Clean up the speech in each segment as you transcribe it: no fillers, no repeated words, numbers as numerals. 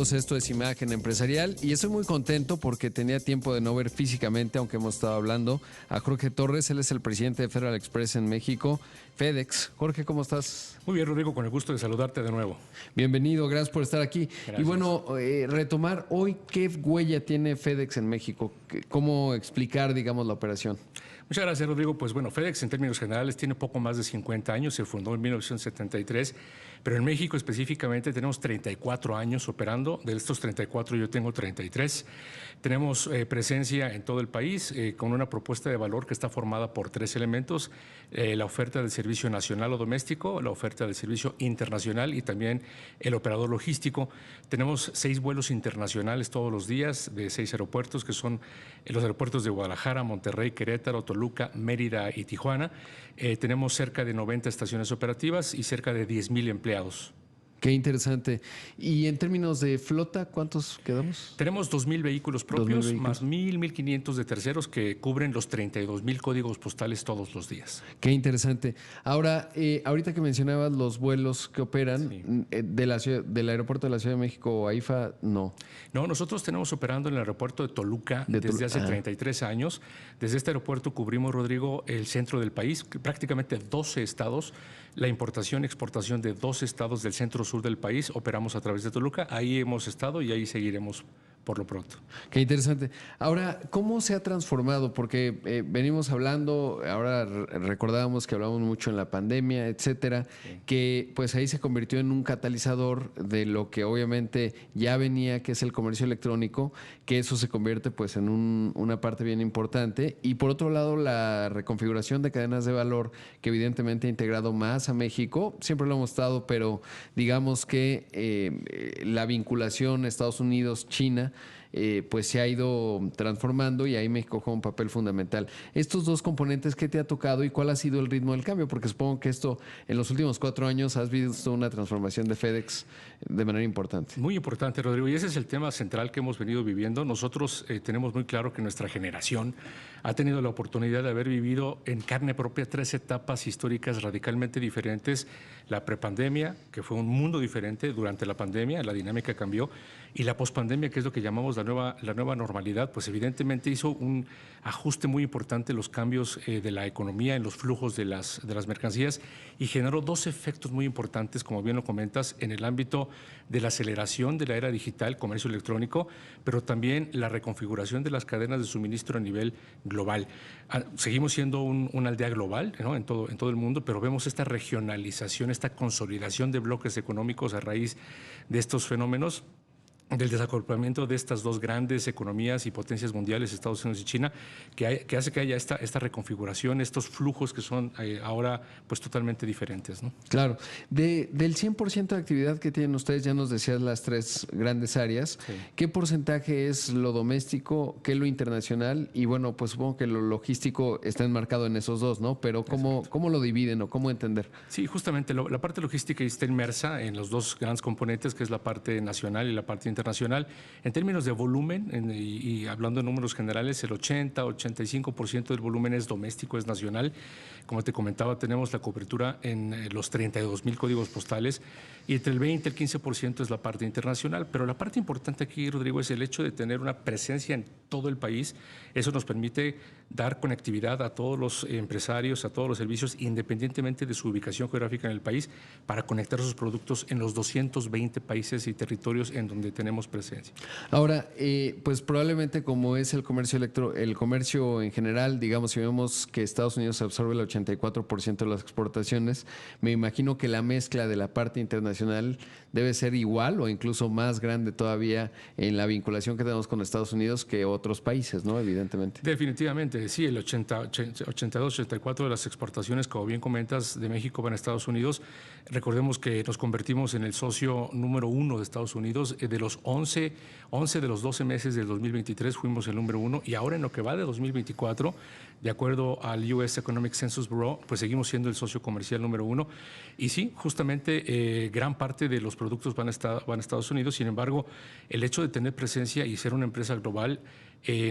Esto es Imagen Empresarial y estoy muy contento porque tenía tiempo de no ver físicamente, aunque hemos estado hablando, a Jorge Torres. Él es el presidente de Federal Express en México, FedEx. Jorge, ¿cómo estás? Muy bien, Rodrigo, con el gusto de saludarte de nuevo. Bienvenido, gracias por estar aquí. Gracias. Y bueno, retomar hoy, ¿qué huella tiene FedEx en México? ¿Cómo explicar, digamos, la operación? Muchas gracias, Rodrigo. Pues bueno, FedEx en términos generales tiene poco más de 50 años, se fundó en 1973, pero en México específicamente tenemos 34 años operando. De estos 34 yo tengo 33. Tenemos presencia en todo el país con una propuesta de valor que está formada por tres elementos: la oferta del servicio nacional o doméstico, la oferta del servicio internacional y también el operador logístico. Tenemos 6 vuelos internacionales todos los días de 6 aeropuertos, que son los aeropuertos de Guadalajara, Monterrey, Querétaro, Toluca, Mérida y Tijuana. Tenemos cerca de 90 estaciones operativas y cerca de 10,000 empleados. Qué interesante. Y en términos de flota, ¿cuántos quedamos? Tenemos 2,000 vehículos propios, más 1,500 de terceros que cubren los 32,000 códigos postales todos los días. Qué interesante. Ahora, ahorita que mencionabas los vuelos que operan del aeropuerto de la Ciudad de México a IFA, no. No, nosotros tenemos operando en el aeropuerto de Toluca desde hace 33 años. Desde este aeropuerto cubrimos, Rodrigo, el centro del país, prácticamente 12 estados. La importación y exportación de 2 estados del centro sur del país operamos a través de Toluca. Ahí hemos estado y ahí seguiremos por lo pronto. Qué interesante. Ahora, ¿cómo se ha transformado? Porque venimos hablando, ahora recordábamos que hablábamos mucho en la pandemia, etcétera, que pues ahí se convirtió en un catalizador de lo que obviamente ya venía, que es el comercio electrónico, que eso se convierte pues en una parte bien importante. Y por otro lado, la reconfiguración de cadenas de valor, que evidentemente ha integrado más a México, siempre lo hemos estado, pero digamos que la vinculación Estados Unidos, China, pues se ha ido transformando y ahí México juega un papel fundamental. Estos dos componentes, ¿qué te ha tocado y cuál ha sido el ritmo del cambio? Porque supongo que esto, en los últimos 4 años, has visto una transformación de FedEx de manera importante. Muy importante, Rodrigo, y ese es el tema central que hemos venido viviendo. Nosotros tenemos muy claro que nuestra generación ha tenido la oportunidad de haber vivido en carne propia 3 etapas históricas radicalmente diferentes. La prepandemia, que fue un mundo diferente durante la pandemia, la dinámica cambió, y la pospandemia, que es lo que llamamos la nueva normalidad, pues evidentemente hizo un ajuste muy importante en los cambios de la economía, en los flujos de las mercancías, y generó 2 efectos muy importantes, como bien lo comentas, en el ámbito de la aceleración de la era digital, comercio electrónico, pero también la reconfiguración de las cadenas de suministro a nivel global. Seguimos siendo una aldea global, ¿no? en todo el mundo, pero vemos esta regionalización, esta consolidación de bloques económicos a raíz de estos fenómenos, del desacoplamiento de estas 2 grandes economías y potencias mundiales, Estados Unidos y China, que hace que haya esta reconfiguración, estos flujos que son ahora pues totalmente diferentes, ¿no? Claro. Del 100% de actividad que tienen ustedes, ya nos decías las 3 grandes áreas, sí. ¿Qué porcentaje es lo doméstico, qué lo internacional? Y bueno, pues supongo que lo logístico está enmarcado en esos 2, ¿no? Pero ¿cómo lo dividen o cómo entender? Sí, justamente la parte logística está inmersa en los 2 grandes componentes, que es la parte nacional y la parte internacional. En términos de volumen, y hablando en números generales, el 80-85% del volumen es doméstico, es nacional. Como te comentaba, tenemos la cobertura en los 32,000 códigos postales y entre el 20 y el 15% es la parte internacional. Pero la parte importante aquí, Rodrigo, es el hecho de tener una presencia en todo el país. Eso nos permite dar conectividad a todos los empresarios, a todos los servicios, independientemente de su ubicación geográfica en el país, para conectar sus productos en los 220 países y territorios en donde tenemos presencia. Ahora, pues probablemente como es el comercio en general, digamos, si vemos que Estados Unidos absorbe el 84% de las exportaciones, me imagino que la mezcla de la parte internacional debe ser igual o incluso más grande todavía en la vinculación que tenemos con Estados Unidos que otros países, ¿no? Evidentemente. Definitivamente, sí, el 82-84% de las exportaciones, como bien comentas, de México van a Estados Unidos. Recordemos que nos convertimos en el socio número 1 de Estados Unidos. De los 11 de los 12 meses del 2023 fuimos el número 1, y ahora en lo que va de 2024, de acuerdo al US Economic Census Bureau, pues seguimos siendo el socio comercial número 1. Y sí, justamente gran parte de los productos van a Estados Unidos. Sin embargo, el hecho de tener presencia y ser una empresa global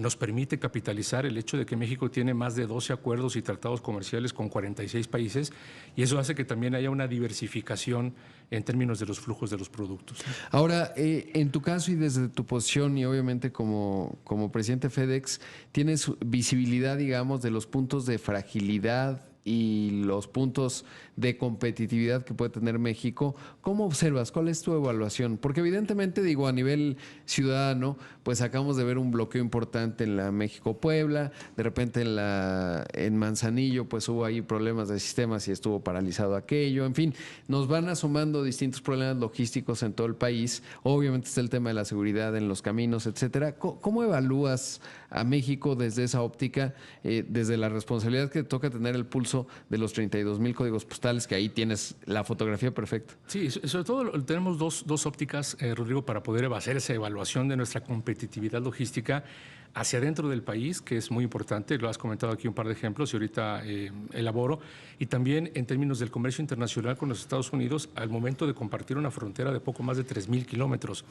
nos permite capitalizar el hecho de que México tiene más de 12 acuerdos y tratados comerciales con 46 países, y eso hace que también haya una diversificación en términos de los flujos de los productos. Ahora, en tu caso y desde tu posición y obviamente como presidente de FedEx, tienes visibilidad, digamos, de los puntos de fragilidad y los puntos de competitividad que puede tener México. ¿Cómo observas? ¿Cuál es tu evaluación? Porque evidentemente, digo, a nivel ciudadano, pues acabamos de ver un bloqueo importante en la México-Puebla, de repente en Manzanillo, pues hubo ahí problemas de sistemas y estuvo paralizado aquello, en fin, nos van asomando distintos problemas logísticos en todo el país. Obviamente está el tema de la seguridad en los caminos, etcétera. ¿Cómo evalúas a México desde esa óptica, desde la responsabilidad que toca tener el pulso de los 32,000 códigos postales, que ahí tienes la fotografía perfecta? Sí, sobre todo tenemos dos ópticas, Rodrigo, para poder hacer esa evaluación de nuestra competitividad logística hacia dentro del país, que es muy importante. Lo has comentado aquí un par de ejemplos y ahorita elaboro. Y también en términos del comercio internacional con los Estados Unidos, al momento de compartir una frontera de poco más de 3,000 kilómetros.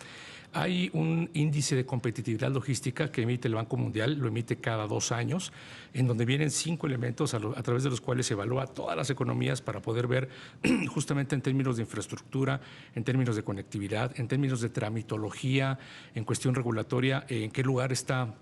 Hay un índice de competitividad logística que emite el Banco Mundial, lo emite cada 2 años, en donde vienen 5 elementos a través de los cuales se evalúa todas las economías para poder ver justamente en términos de infraestructura, en términos de conectividad, en términos de tramitología, en cuestión regulatoria, en qué lugar están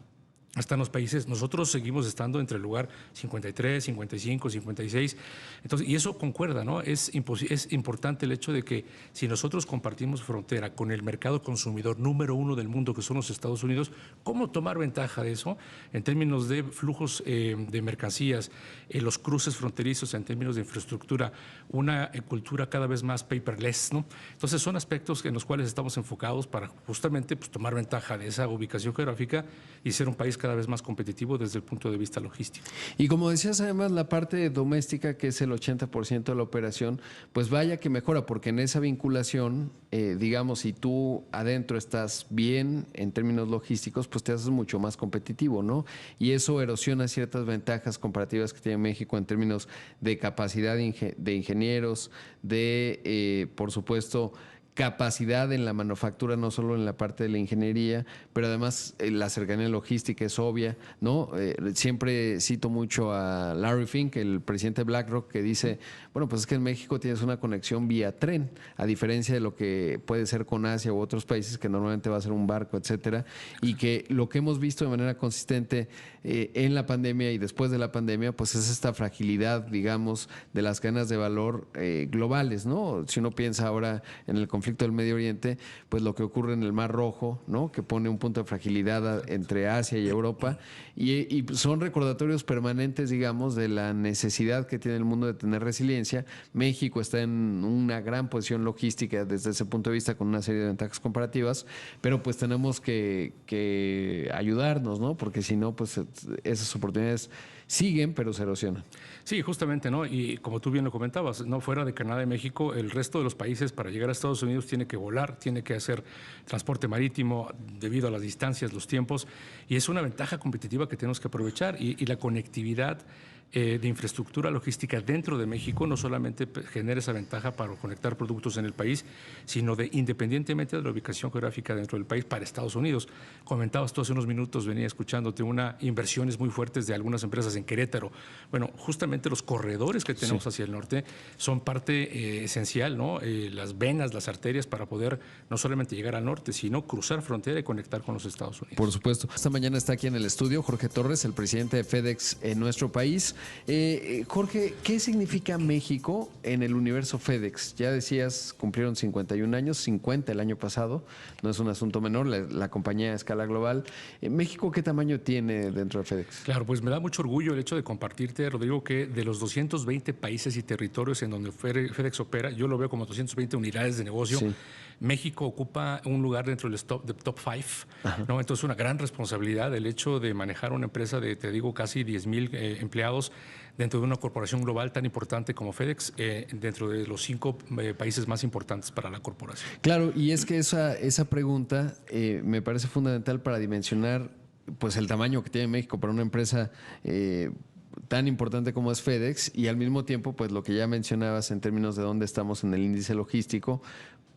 los países. Nosotros seguimos estando entre el lugar 53, 55, 56. Entonces, y eso concuerda, ¿no? Es importante el hecho de que si nosotros compartimos frontera con el mercado consumidor número 1 del mundo, que son los Estados Unidos, ¿cómo tomar ventaja de eso en términos de flujos de mercancías, los cruces fronterizos en términos de infraestructura, una cultura cada vez más paperless, ¿no? Entonces, son aspectos en los cuales estamos enfocados para justamente pues, tomar ventaja de esa ubicación geográfica y ser un país cada vez más competitivo desde el punto de vista logístico. Y como decías, además, la parte doméstica, que es el 80% de la operación, pues vaya que mejora, porque en esa vinculación, digamos, si tú adentro estás bien en términos logísticos, pues te haces mucho más competitivo, ¿no? Y eso erosiona ciertas ventajas comparativas que tiene México en términos de capacidad de ingenieros, de, por supuesto, capacidad en la manufactura, no solo en la parte de la ingeniería, pero además la cercanía logística es obvia, ¿no? Siempre cito mucho a Larry Fink, el presidente de BlackRock, que dice, bueno, pues es que en México tienes una conexión vía tren, a diferencia de lo que puede ser con Asia u otros países que normalmente va a ser un barco, etcétera, y que lo que hemos visto de manera consistente en la pandemia y después de la pandemia, pues es esta fragilidad, digamos, de las cadenas de valor globales, ¿no? Si uno piensa ahora en el conflicto del Medio Oriente, pues lo que ocurre en el Mar Rojo, ¿no? Que pone un punto de fragilidad entre Asia y Europa, y son recordatorios permanentes, digamos, de la necesidad que tiene el mundo de tener resiliencia. México está en una gran posición logística desde ese punto de vista, con una serie de ventajas comparativas, pero pues tenemos que ayudarnos, ¿no? Porque si no, pues esas oportunidades siguen, pero se erosionan. Sí, justamente, ¿no? Y como tú bien lo comentabas, no fuera de Canadá y México, el resto de los países para llegar a Estados Unidos tiene que volar, tiene que hacer transporte marítimo debido a las distancias, los tiempos, y es una ventaja competitiva que tenemos que aprovechar. Y la conectividad de infraestructura logística dentro de México no solamente genera esa ventaja para conectar productos en el país, sino independientemente de la ubicación geográfica dentro del país para Estados Unidos. Comentabas tú hace unos minutos, venía escuchándote, inversiones muy fuertes de algunas empresas en Querétaro. Bueno, justamente los corredores que tenemos hacia el norte son parte esencial, ¿no? Las venas, las arterias para poder no solamente llegar al norte, sino cruzar frontera y conectar con los Estados Unidos. Por supuesto. Esta mañana está aquí en el estudio Jorge Torres, el presidente de FedEx en nuestro país. Jorge, ¿qué significa México en el universo FedEx? Ya decías, cumplieron 51 años, 50 el año pasado, no es un asunto menor, la compañía a escala global. ¿México qué tamaño tiene dentro de FedEx? Claro, pues me da mucho orgullo el hecho de compartirte, Rodrigo, que de los 220 países y territorios en donde FedEx opera, yo lo veo como 220 unidades de negocio. Sí. México ocupa un lugar dentro del top 5, ¿no? Entonces, una gran responsabilidad el hecho de manejar una empresa de, te digo, casi 10,000 empleados dentro de una corporación global tan importante como FedEx, dentro de los 5 países más importantes para la corporación. Claro, y es que esa pregunta me parece fundamental para dimensionar pues el tamaño que tiene México para una empresa tan importante como es FedEx, y al mismo tiempo pues lo que ya mencionabas en términos de dónde estamos en el índice logístico,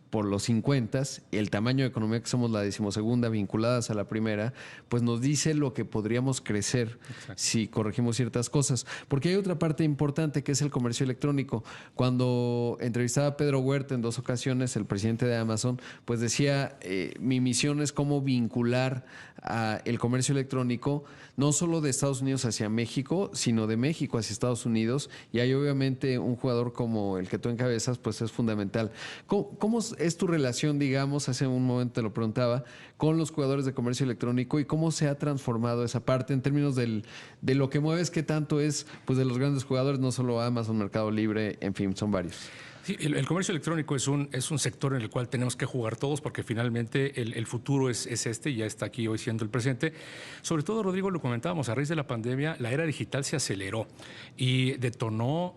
por los 50, el tamaño de economía que somos la 12ª vinculadas a la primera, pues nos dice lo que podríamos crecer si corregimos ciertas cosas. Porque hay otra parte importante que es el comercio electrónico. Cuando entrevistaba a Pedro Huerta en 2 ocasiones, el presidente de Amazon, pues decía, mi misión es cómo vincular el comercio electrónico, no solo de Estados Unidos hacia México, sino de México hacia Estados Unidos. Y ahí obviamente un jugador como el que tú encabezas, pues es fundamental. ¿Cómo es tu relación, digamos, hace un momento te lo preguntaba, con los jugadores de comercio electrónico y cómo se ha transformado esa parte en términos de lo que mueves, qué tanto es pues de los grandes jugadores, no solo Amazon, Mercado Libre, en fin, son varios? Sí, el comercio electrónico es un sector en el cual tenemos que jugar todos porque finalmente el futuro es este, ya está aquí hoy siendo el presente. Sobre todo, Rodrigo, lo comentábamos, a raíz de la pandemia, la era digital se aceleró y detonó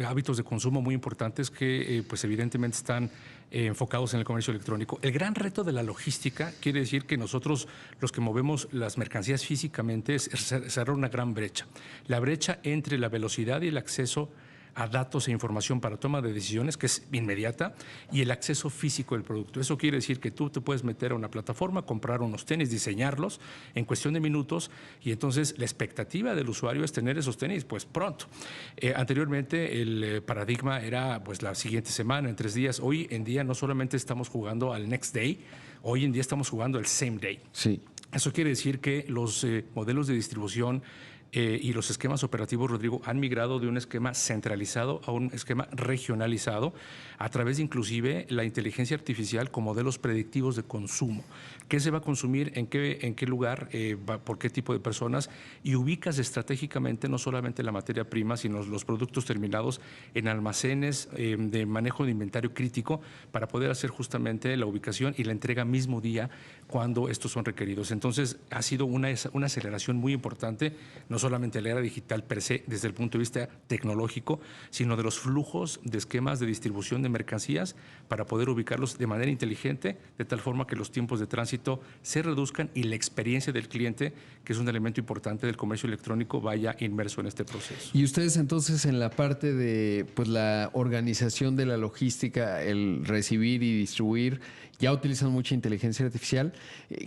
hábitos de consumo muy importantes que pues evidentemente están enfocados en el comercio electrónico. El gran reto de la logística quiere decir que nosotros, los que movemos las mercancías físicamente, es cerrar una gran brecha. La brecha entre la velocidad y el acceso a datos e información para toma de decisiones, que es inmediata, y el acceso físico del producto. Eso quiere decir que tú te puedes meter a una plataforma, comprar unos tenis, diseñarlos en cuestión de minutos, y entonces la expectativa del usuario es tener esos tenis pues pronto. Anteriormente el paradigma era pues la siguiente semana, en 3 días. Hoy en día no solamente estamos jugando al next day, hoy en día estamos jugando al same day. Sí. Eso quiere decir que los modelos de distribución y los esquemas operativos, Rodrigo, han migrado de un esquema centralizado a un esquema regionalizado a través de inclusive la inteligencia artificial con modelos predictivos de consumo. ¿Qué se va a consumir? ¿En qué lugar? ¿Por qué tipo de personas? Y ubicas estratégicamente no solamente la materia prima, sino los productos terminados en almacenes de manejo de inventario crítico para poder hacer justamente la ubicación y la entrega mismo día cuando estos son requeridos. Entonces, ha sido una aceleración muy importante, no solamente la era digital per se, desde el punto de vista tecnológico, sino de los flujos de esquemas de distribución de mercancías para poder ubicarlos de manera inteligente, de tal forma que los tiempos de tránsito se reduzcan y la experiencia del cliente, que es un elemento importante del comercio electrónico, vaya inmerso en este proceso. Y ustedes entonces en la parte de pues la organización de la logística, el recibir y distribuir, ya utilizan mucha inteligencia artificial,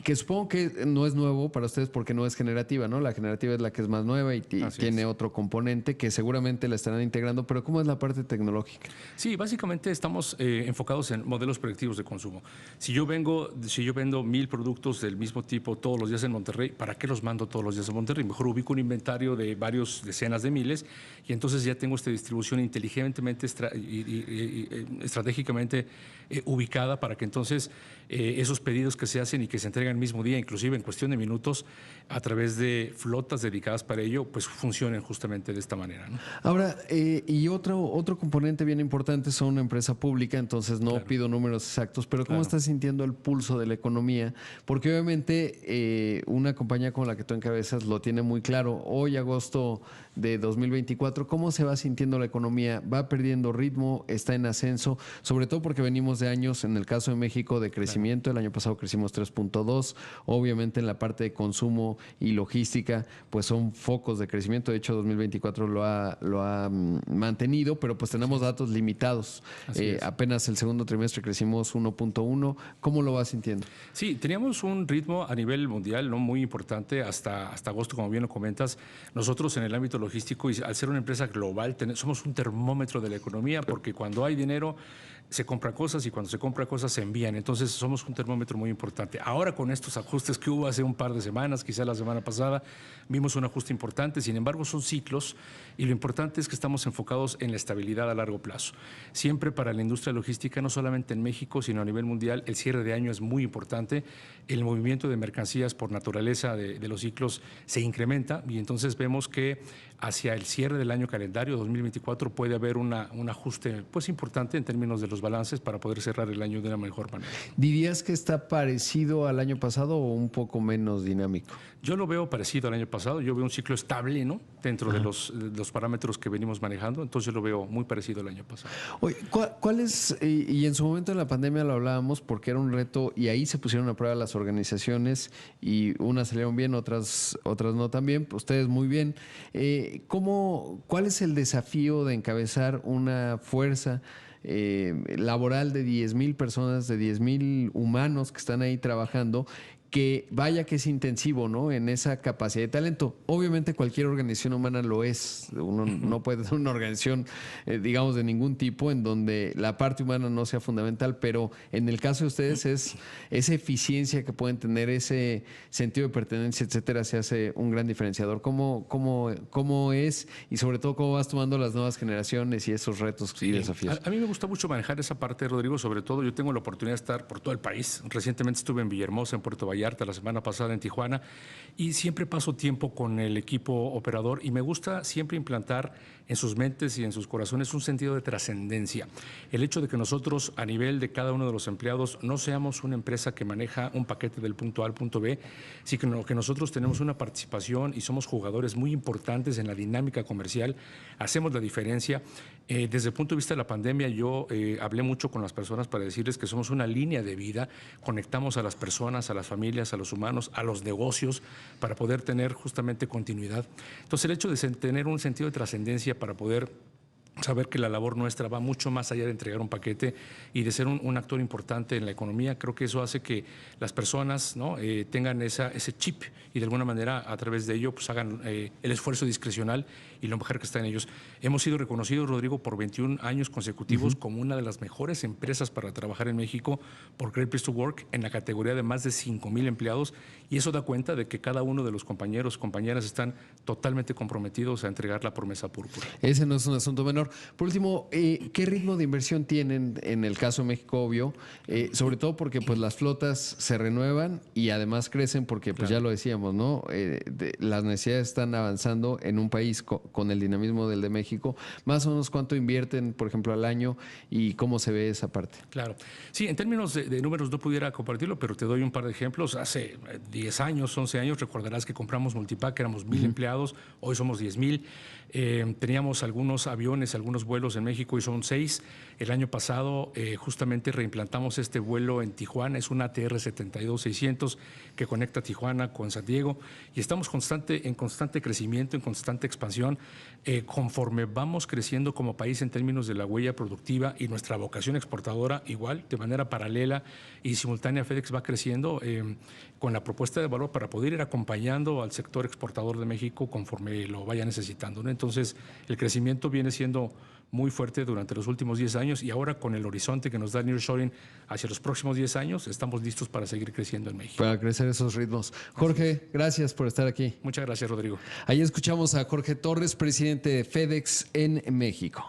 que supongo que no es nuevo para ustedes porque no es generativa, ¿no? La generativa es la que es más nueva y tiene otro componente que seguramente la estarán integrando, pero ¿cómo es la parte tecnológica? Sí, básicamente estamos enfocados en modelos predictivos de consumo. Si yo vendo 1000 productos del mismo tipo todos los días en Monterrey, ¿para qué los mando todos los días a Monterrey? Mejor ubico un inventario de varios decenas de miles y entonces ya tengo esta distribución inteligentemente estratégicamente ubicada para que entonces esos pedidos que se hacen y que se entregan el mismo día, inclusive en cuestión de minutos, a través de flotas dedicadas para ello, pues funcionen justamente de esta manera, ¿no? Ahora, y otro componente bien importante, son una empresa pública, entonces no pido números exactos, pero ¿cómo estás sintiendo el pulso de la economía? Porque obviamente una compañía como la que tú encabezas lo tiene muy claro. Hoy, agosto de 2024, ¿cómo se va sintiendo la economía? ¿Va perdiendo ritmo? ¿Está en ascenso? Sobre todo porque venimos de años, en el caso de México, de crecimiento. El año pasado crecimos 3.2. Obviamente en la parte de consumo y logística, pues son focos de crecimiento. De hecho, 2024 lo ha mantenido, pero pues tenemos datos limitados. Apenas el segundo trimestre crecimos 1.1. ¿Cómo lo vas sintiendo? Sí, teníamos un ritmo a nivel mundial no muy importante hasta agosto, como bien lo comentas. Nosotros en el ámbito logístico, y al ser una empresa global, somos un termómetro de la economía, porque cuando hay dinero se compran cosas y cuando se compran cosas se envían. Entonces somos un termómetro muy importante. Ahora con estos ajustes que hubo hace un par de semanas, quizá la semana pasada, vimos un ajuste importante. Sin embargo, son ciclos y lo importante es que estamos enfocados en la estabilidad a largo plazo. Siempre para la industria logística, no solamente en México, sino a nivel mundial, el cierre de año es muy importante. El movimiento de mercancías por naturaleza de los ciclos se incrementa y entonces vemos que hacia el cierre del año calendario 2024 puede haber un ajuste pues importante en términos de los balances para poder cerrar el año de una mejor manera. ¿Dirías que está parecido al año pasado o un poco menos dinámico? Yo lo veo parecido al año pasado. Yo veo un ciclo estable, ¿no?, dentro de los parámetros que venimos manejando. Entonces lo veo muy parecido al año pasado. Oye, ¿cuál es, y en su momento de la pandemia lo hablábamos porque era un reto y ahí se pusieron a prueba las organizaciones y unas salieron bien, otras no tan bien, ustedes muy bien. ¿Cuál es el desafío de encabezar una fuerza laboral de 10,000 personas, de 10,000 humanos que están ahí trabajando, que vaya que es intensivo, ¿no? En esa capacidad de talento. Obviamente cualquier organización humana lo es. Uno no puede tener una organización, digamos, de ningún tipo en donde la parte humana no sea fundamental, pero en el caso de ustedes es esa eficiencia que pueden tener, ese sentido de pertenencia, etcétera, se hace un gran diferenciador. ¿Cómo es y sobre todo cómo vas tomando las nuevas generaciones y esos retos y desafíos? A mí me gusta mucho manejar esa parte, Rodrigo, sobre todo yo tengo la oportunidad de estar por todo el país. Recientemente estuve en Villahermosa, en Puerto Vallarta, la semana pasada en Tijuana, y siempre paso tiempo con el equipo operador y me gusta siempre implantar en sus mentes y en sus corazones un sentido de trascendencia. El hecho de que nosotros, a nivel de cada uno de los empleados, no seamos una empresa que maneja un paquete del punto A al punto B, sino que nosotros tenemos una participación y somos jugadores muy importantes en la dinámica comercial, hacemos la diferencia. Desde el punto de vista de la pandemia, yo hablé mucho con las personas para decirles que somos una línea de vida, conectamos a las personas, a las familias, a los humanos, a los negocios, para poder tener justamente continuidad. Entonces, el hecho de tener un sentido de trascendencia para poder saber que la labor nuestra va mucho más allá de entregar un paquete y de ser un actor importante en la economía, creo que eso hace que las personas, ¿no? Tengan ese chip y de alguna manera a través de ello pues hagan el esfuerzo discrecional y lo mejor que está en ellos. Hemos sido reconocidos, Rodrigo, por 21 años consecutivos como una de las mejores empresas para trabajar en México por Great Place to Work en la categoría de más de 5,000 empleados, y eso da cuenta de que cada uno de los compañeros, compañeras están totalmente comprometidos a entregar la promesa púrpura. Ese no es un asunto menor. Por último, ¿qué ritmo de inversión tienen en el caso de México, obvio? Sobre todo porque pues las flotas se renuevan y además crecen porque pues ya lo decíamos, ¿no? Las necesidades están avanzando en un país con el dinamismo del de México. Más o menos cuánto invierten, por ejemplo, al año y cómo se ve esa parte. Claro. Sí, en términos de números no pudiera compartirlo, pero te doy un par de ejemplos. Hace 10 años, 11 años, recordarás que compramos Multipack, éramos 1,000 empleados, hoy somos 10,000. Teníamos algunos aviones, algunos vuelos en México y son 6. El año pasado justamente reimplantamos este vuelo en Tijuana, es un ATR 72-600 que conecta Tijuana con San Diego y estamos en constante crecimiento, en constante expansión. Conforme vamos creciendo como país en términos de la huella productiva y nuestra vocación exportadora, igual, de manera paralela y simultánea, FedEx va creciendo con la propuesta de valor para poder ir acompañando al sector exportador de México conforme lo vaya necesitando, ¿no? Entonces, el crecimiento viene siendo muy fuerte durante los últimos 10 años y ahora con el horizonte que nos da nearshoring hacia los próximos 10 años, estamos listos para seguir creciendo en México. Para crecer esos ritmos. Jorge, gracias por estar aquí. Muchas gracias, Rodrigo. Ahí escuchamos a Jorge Torres, presidente de FedEx en México.